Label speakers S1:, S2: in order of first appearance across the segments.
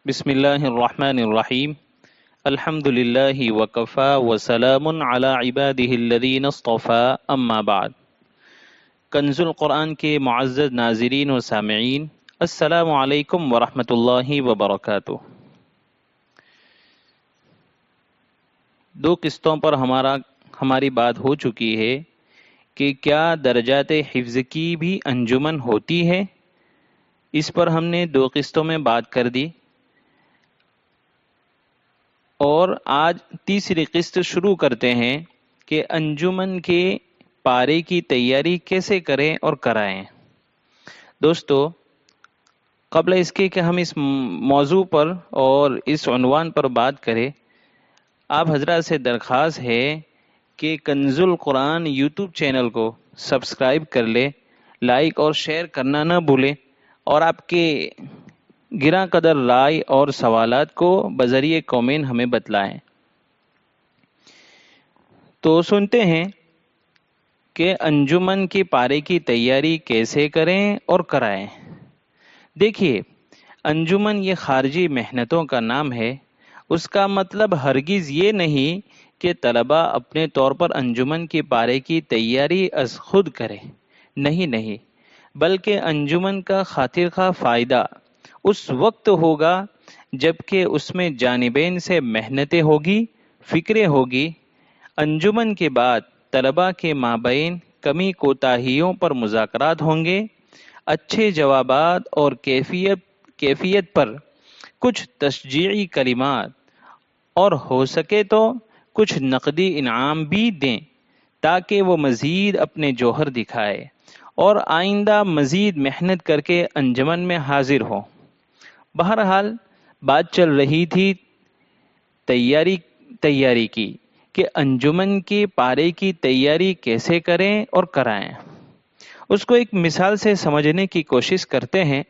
S1: بسم اللہ الرحمن الرحیم الحمد للہ وکفا وسلام علی عبادہ الذین اصطفا اما بعد۔ کنز القرآن کے معزز ناظرین و سامعین، السلام علیکم ورحمۃ اللہ وبرکاتہ۔ دو قسطوں پر ہماری بات ہو چکی ہے کہ کیا درجات حفظ کی بھی انجمن ہوتی ہے۔ اس پر ہم نے دو قسطوں میں بات کر دی، اور آج تیسری قسط شروع کرتے ہیں کہ انجمن کے پارے کی تیاری کیسے کریں اور کرائیں۔ دوستو، قبل اس کے کہ ہم اس موضوع پر اور اس عنوان پر بات کریں، آپ حضرات سے درخواست ہے کہ کنز القرآن یوٹیوب چینل کو سبسکرائب کر لے، لائک اور شیئر کرنا نہ بھولیں، اور آپ کے گراں قدر رائے اور سوالات کو بذریعہ کومنٹ ہمیں بتلائیں۔ تو سنتے ہیں کہ انجمن کے پارے کی تیاری کیسے کریں اور کرائیں۔ دیکھیے، انجمن یہ خارجی محنتوں کا نام ہے۔ اس کا مطلب ہرگز یہ نہیں کہ طلبہ اپنے طور پر انجمن کے پارے کی تیاری از خود کرے، نہیں، بلکہ انجمن کا خاطر خواہ فائدہ اس وقت ہوگا جب کہ اس میں جانبین سے محنتیں ہوگی، فکریں ہوگی۔ انجمن کے بعد طلباء کے مابین کمی کوتاہیوں پر مذاکرات ہوں گے، اچھے جوابات اور کیفیت پر کچھ تشجیعی کلمات، اور ہو سکے تو کچھ نقدی انعام بھی دیں تاکہ وہ مزید اپنے جوہر دکھائے اور آئندہ مزید محنت کر کے انجمن میں حاضر ہو۔ بہرحال بات چل رہی تھی تیاری کی کہ انجمن کے پارے کی تیاری کیسے کریں اور کرائیں۔ اس کو ایک مثال سے سمجھنے کی کوشش کرتے ہیں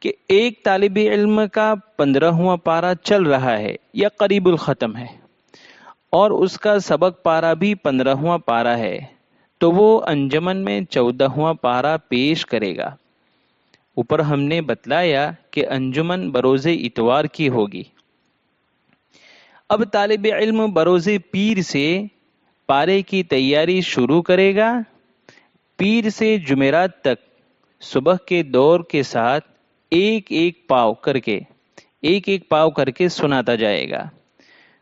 S1: کہ ایک طالب علم کا 15واں پارہ چل رہا ہے یا قریب الختم ہے، اور اس کا سبق پارہ بھی 15واں پارہ ہے، تو وہ انجمن میں 14واں پارہ پیش کرے گا۔ اوپر ہم نے بتلایا کہ انجمن بروز اتوار کی ہوگی۔ اب طالب علم بروز پیر سے پارے کی تیاری شروع کرے گا۔ پیر سے جمعرات تک صبح کے دور کے ساتھ ایک ایک پاؤ کر کے سناتا جائے گا۔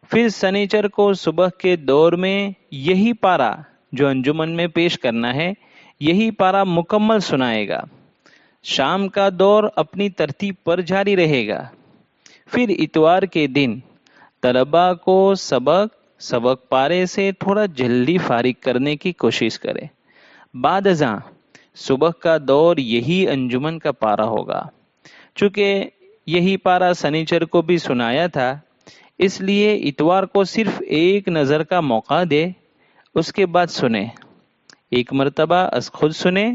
S1: پھر سنیچر کو صبح کے دور میں یہی پارہ جو انجمن میں پیش کرنا ہے، یہی پارہ مکمل سنائے گا۔ شام کا دور اپنی ترتیب پر جاری رہے گا۔ پھر اتوار کے دن طلباء کو سبق پارے سے تھوڑا جلدی فارغ کرنے کی کوشش کرے۔ بعد ازاں صبح کا دور یہی انجمن کا پارہ ہوگا۔ چونکہ یہی پارہ سنیچر کو بھی سنایا تھا، اس لیے اتوار کو صرف ایک نظر کا موقع دے، اس کے بعد سنیں۔ ایک مرتبہ از خود سنیں،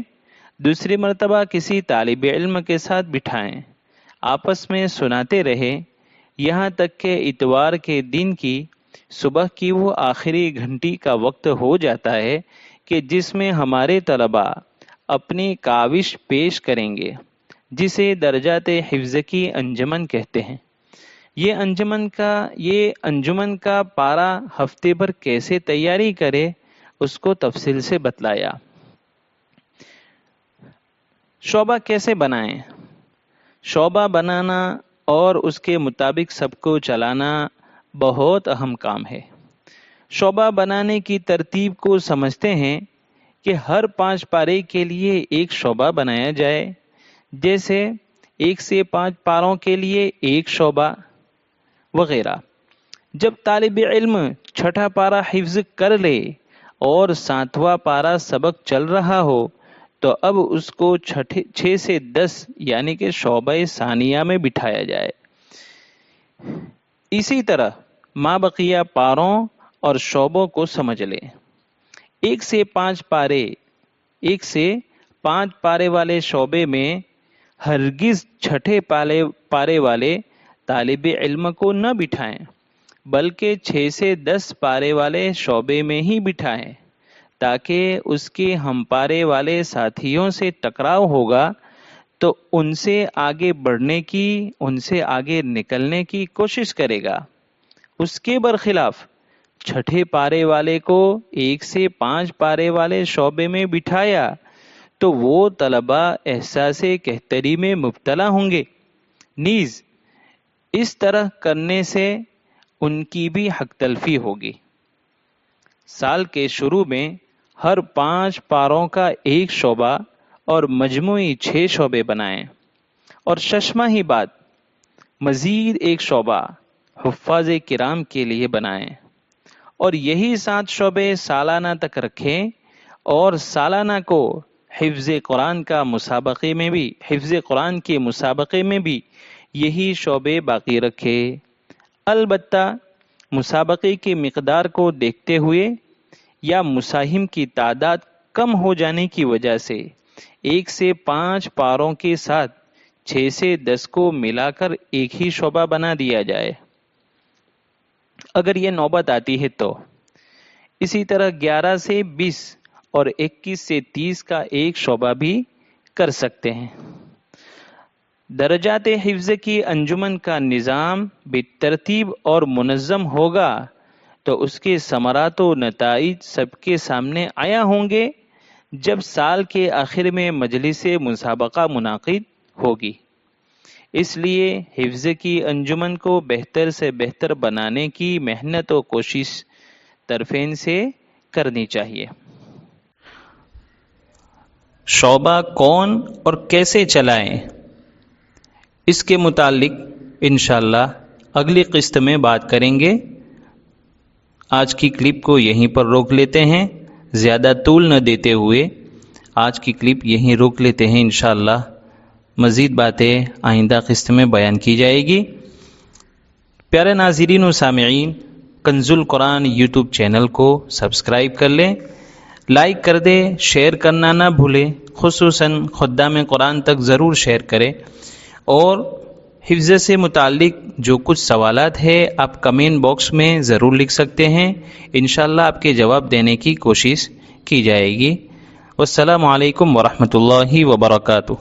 S1: دوسری مرتبہ کسی طالب علم کے ساتھ بٹھائیں، آپس میں سناتے رہیں، یہاں تک کہ اتوار کے دن کی صبح کی وہ آخری گھنٹی کا وقت ہو جاتا ہے کہ جس میں ہمارے طلباء اپنی کاوش پیش کریں گے، جسے درجات حفظ کی انجمن کہتے ہیں۔ یہ انجمن کا پارہ ہفتے بھر کیسے تیاری کرے، اس کو تفصیل سے بتلایا۔ شعبہ کیسے بنائیں؟ شعبہ بنانا اور اس کے مطابق سب کو چلانا بہت اہم کام ہے۔ شعبہ بنانے کی ترتیب کو سمجھتے ہیں کہ ہر 5 پارے کے لیے ایک شعبہ بنایا جائے، جیسے 1 سے 5 پاروں کے لیے ایک شعبہ وغیرہ۔ جب طالب علم 6واں پارہ حفظ کر لے اور 7واں پارہ سبق چل رہا ہو، تو اب اس کو 6 سے 10 یعنی کہ شعبہ ثانیہ میں بٹھایا جائے۔ اسی طرح مابقیہ پاروں اور شعبوں کو سمجھ لیں۔ 1 سے 5 پارے والے شعبے میں ہرگز 6 پارے والے طالب علم کو نہ بٹھائیں، بلکہ 6 سے 10 پارے والے شعبے میں ہی بٹھائیں، تاکہ اس کے ہم پارے والے ساتھیوں سے ٹکراؤ ہوگا تو ان سے آگے بڑھنے کی، ان سے آگے نکلنے کی کوشش کرے گا۔ اس کے برخلاف چھٹے پارے والے کو 1 سے 5 پارے والے شعبے میں بٹھایا تو وہ طلباء احساس کہتری میں مبتلا ہوں گے۔ نیز اس طرح کرنے سے ان کی بھی حق تلفی ہوگی۔ سال کے شروع میں ہر 5 پاروں کا ایک شعبہ اور مجموعی 6 شعبے بنائیں، اور 6 ماہ بعد مزید ایک شعبہ حفاظ کرام کے لیے بنائیں، اور یہی 7 شعبے سالانہ تک رکھیں، اور سالانہ کو حفظ قرآن کے مسابقے میں بھی یہی شعبے باقی رکھے۔ البتہ مسابقے کی مقدار کو دیکھتے ہوئے یا مساہم کی تعداد کم ہو جانے کی وجہ سے 1 سے 5 پاروں کے ساتھ 6 سے 10 کو ملا کر ایک ہی شعبہ بنا دیا جائے، اگر یہ نوبت آتی ہے تو۔ اسی طرح 11 سے 20 اور 21 سے 30 کا ایک شعبہ بھی کر سکتے ہیں۔ درجات حفظ کی انجمن کا نظام بالترتیب اور منظم ہوگا تو اس کے ثمرات و نتائج سب کے سامنے آیا ہوں گے جب سال کے آخر میں مجلس مسابقہ منعقد ہوگی۔ اس لیے حفظ کی انجمن کو بہتر سے بہتر بنانے کی محنت و کوشش طرفین سے کرنی چاہیے۔ شعبہ کون اور کیسے چلائیں، اس کے متعلق انشاءاللہ اگلی قسط میں بات کریں گے۔ آج کی کلپ کو یہیں پر روک لیتے ہیں، زیادہ طول نہ دیتے ہوئے آج کی کلپ یہیں روک لیتے ہیں۔ انشاءاللہ مزید باتیں آئندہ قسط میں بیان کی جائے گی۔ پیارے ناظرین و سامعین، کنز القرآن یوٹیوب چینل کو سبسکرائب کر لیں، لائک کر دیں، شیئر کرنا نہ بھولیں، خصوصاً خدام قرآن تک ضرور شیئر کریں، اور حفظ سے متعلق جو کچھ سوالات ہیں آپ کمنٹ باکس میں ضرور لکھ سکتے ہیں، انشاءاللہ آپ کے جواب دینے کی کوشش کی جائے گی۔ والسلام علیکم ورحمۃ اللہ وبرکاتہ۔